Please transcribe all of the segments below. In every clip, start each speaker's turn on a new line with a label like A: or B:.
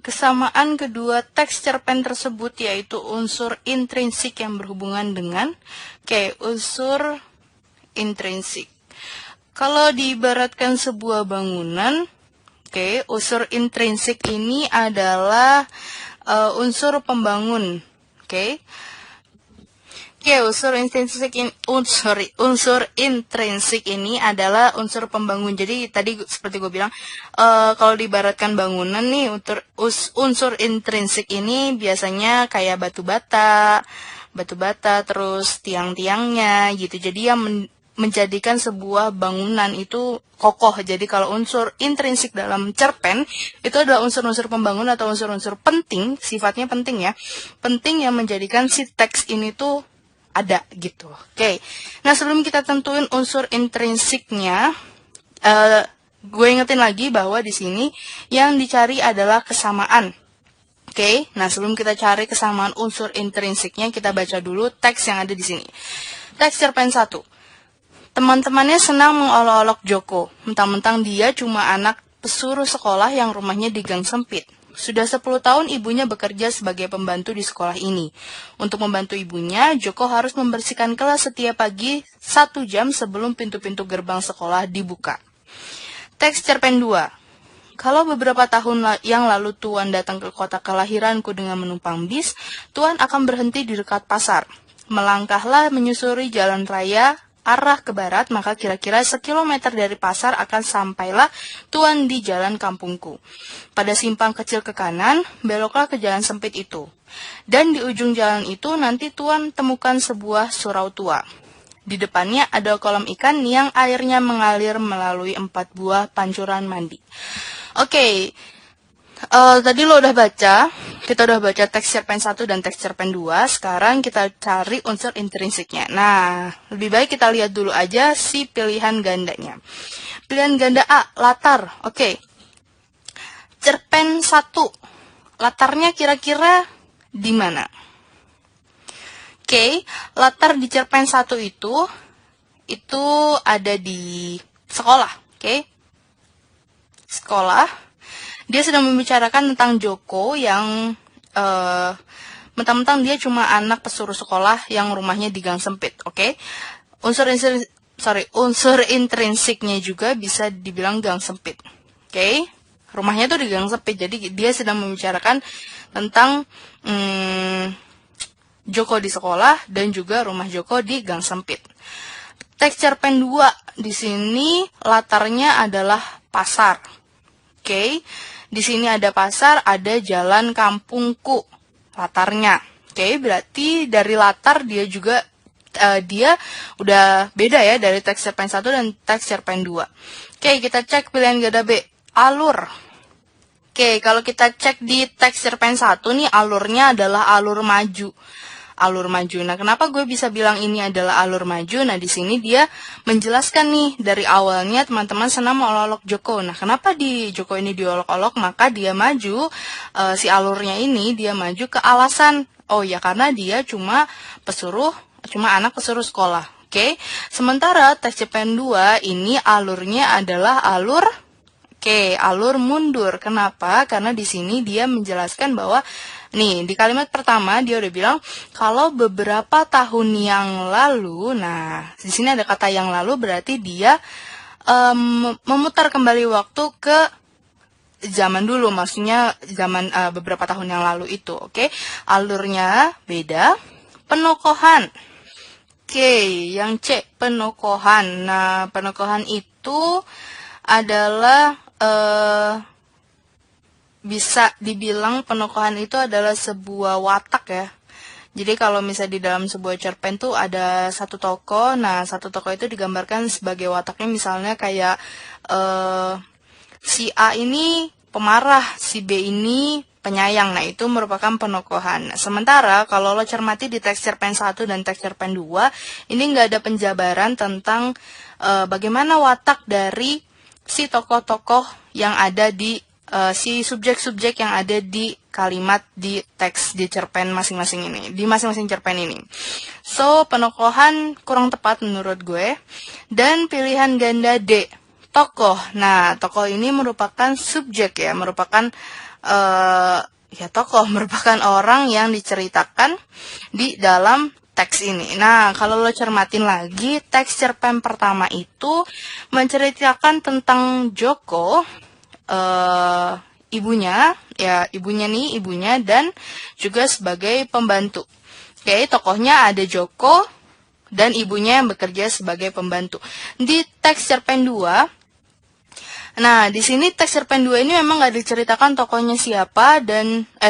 A: kesamaan kedua teks cerpen tersebut yaitu unsur intrinsik yang berhubungan dengan unsur intrinsik. Kalau diibaratkan sebuah bangunan, unsur intrinsik ini adalah unsur pembangun. Unsur intrinsik ini adalah unsur pembangun. Jadi tadi seperti gue bilang, kalau diibaratkan bangunan nih, unsur intrinsik ini biasanya kayak batu bata, terus tiang-tiangnya gitu. Jadi yang menjadikan sebuah bangunan itu kokoh. Jadi kalau unsur intrinsik dalam cerpen itu adalah unsur-unsur pembangun atau unsur-unsur penting, sifatnya penting ya. Penting yang menjadikan si teks ini tuh ada gitu. Nah sebelum kita tentuin unsur intrinsiknya, gue ingetin lagi bahwa di sini yang dicari adalah kesamaan. Nah sebelum kita cari kesamaan unsur intrinsiknya, kita baca dulu teks yang ada di sini. Teks cerpen 1. Teman-temannya senang mengolok-olok Joko, mentang-mentang dia cuma anak pesuruh sekolah yang rumahnya di gang sempit. Sudah 10 tahun ibunya bekerja sebagai pembantu di sekolah ini. Untuk membantu ibunya, Joko harus membersihkan kelas setiap pagi 1 jam sebelum pintu-pintu gerbang sekolah dibuka. Teks cerpen 2. Kalau beberapa tahun yang lalu Tuan datang ke kota kelahiranku dengan menumpang bis, Tuan akan berhenti di dekat pasar. Melangkahlah menyusuri jalan raya arah ke barat, maka kira-kira 1 kilometer dari pasar akan sampailah Tuan di jalan kampungku. Pada simpang kecil ke kanan, beloklah ke jalan sempit itu. Dan di ujung jalan itu nanti Tuan temukan sebuah surau tua. Di depannya ada kolam ikan yang airnya mengalir melalui 4 buah pancuran mandi. Tadi lo udah baca, kita udah baca teks cerpen 1 dan teks cerpen 2, sekarang kita cari unsur intrinsiknya. Nah, lebih baik kita lihat dulu aja si pilihan gandanya. Pilihan ganda A, latar. Cerpen 1, latarnya kira-kira di mana? Latar di cerpen 1 itu ada di sekolah. Sekolah. Dia sedang membicarakan tentang Joko yang mentang-mentang dia cuma anak pesuruh sekolah yang rumahnya di gang sempit. Unsur intrinsiknya juga bisa dibilang gang sempit. Rumahnya tuh di gang sempit. Jadi dia sedang membicarakan tentang Joko di sekolah dan juga rumah Joko di gang sempit. Teks cerpen 2 di sini latarnya adalah pasar. Di sini ada pasar, ada jalan kampungku latarnya. Berarti dari latar dia juga dia udah beda ya dari teks cerpen 1 dan teks cerpen 2. Kita cek pilihan ganda B, alur. Kalau kita cek di teks cerpen 1 nih, alurnya adalah alur maju. Nah, kenapa gue bisa bilang ini adalah alur maju? Nah, di sini dia menjelaskan nih dari awalnya teman-teman senang mengolok Joko. Nah, kenapa di Joko ini diolok-olok? Maka dia maju, si alurnya ini dia maju ke alasan. Oh ya, karena dia cuma anak pesuruh sekolah. Sementara teks cerpen 2 ini alurnya adalah alur mundur. Kenapa? Karena di sini dia menjelaskan bahwa nih, di kalimat pertama dia udah bilang kalau beberapa tahun yang lalu. Nah, di sini ada kata yang lalu, berarti dia memutar kembali waktu ke zaman dulu, maksudnya zaman beberapa tahun yang lalu itu. Alurnya beda. Penokohan. Yang C, penokohan. Nah, penokohan itu adalah bisa dibilang penokohan itu adalah sebuah watak ya. Jadi kalau misalnya di dalam sebuah cerpen tuh ada satu tokoh, nah satu tokoh itu digambarkan sebagai wataknya, misalnya kayak si A ini pemarah, si B ini penyayang. Nah, itu merupakan penokohan. Sementara kalau lo cermati di teks cerpen 1 dan teks cerpen 2, ini nggak ada penjabaran tentang bagaimana watak dari si tokoh-tokoh yang ada di si subjek-subjek yang ada di kalimat di teks di cerpen masing-masing ini, di masing-masing cerpen ini. So, penokohan kurang tepat menurut gue. Dan pilihan ganda D, tokoh. Nah, tokoh ini merupakan subjek ya, merupakan ya tokoh, merupakan orang yang diceritakan di dalam teks ini. Nah, kalau lo cermatin lagi, teks cerpen pertama itu menceritakan tentang Joko, ibunya dan juga sebagai pembantu. Oke, tokohnya ada Joko dan ibunya yang bekerja sebagai pembantu. Di teks cerpen 2, nah di sini teks cerpen 2 ini memang nggak diceritakan tokohnya siapa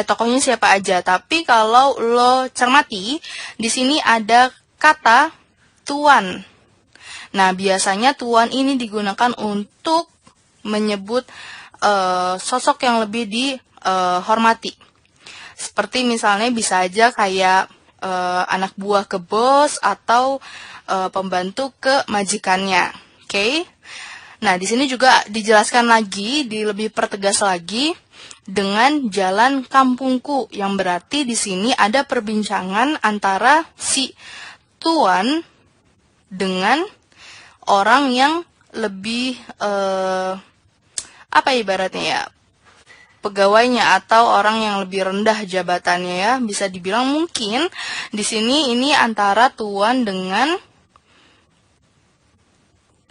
A: tokohnya siapa aja. Tapi kalau lo cermati, di sini ada kata tuan. Nah, biasanya tuan ini digunakan untuk menyebut sosok yang lebih dihormati. Seperti misalnya bisa aja kayak anak buah ke bos atau pembantu ke majikannya. Oke. Nah, di sini juga dijelaskan lagi, lebih pertegas lagi dengan jalan kampungku, yang berarti di sini ada perbincangan antara si tuan dengan orang yang lebih ibaratnya ya, pegawainya atau orang yang lebih rendah jabatannya ya. Bisa dibilang mungkin di sini ini antara tuan dengan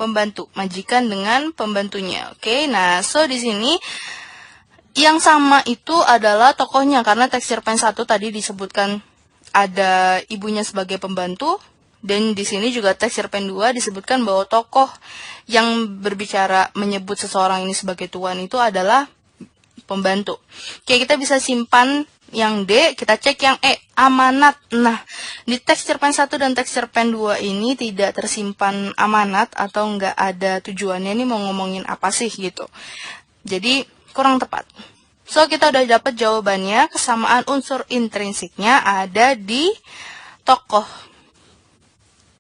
A: pembantu, majikan dengan pembantunya. Oke, nah di sini yang sama itu adalah tokohnya, karena teks cerpen 1 tadi disebutkan ada ibunya sebagai pembantu, dan di sini juga teks cerpen 2 disebutkan bahwa tokoh yang berbicara menyebut seseorang ini sebagai tuan itu adalah pembantu. Oke, kita bisa simpan yang D, kita cek yang E, amanat. Nah, di teks cerpen 1 dan teks cerpen 2 ini tidak tersimpan amanat atau nggak ada tujuannya ini mau ngomongin apa sih gitu. Jadi, kurang tepat. Kita udah dapat jawabannya, kesamaan unsur intrinsiknya ada di tokoh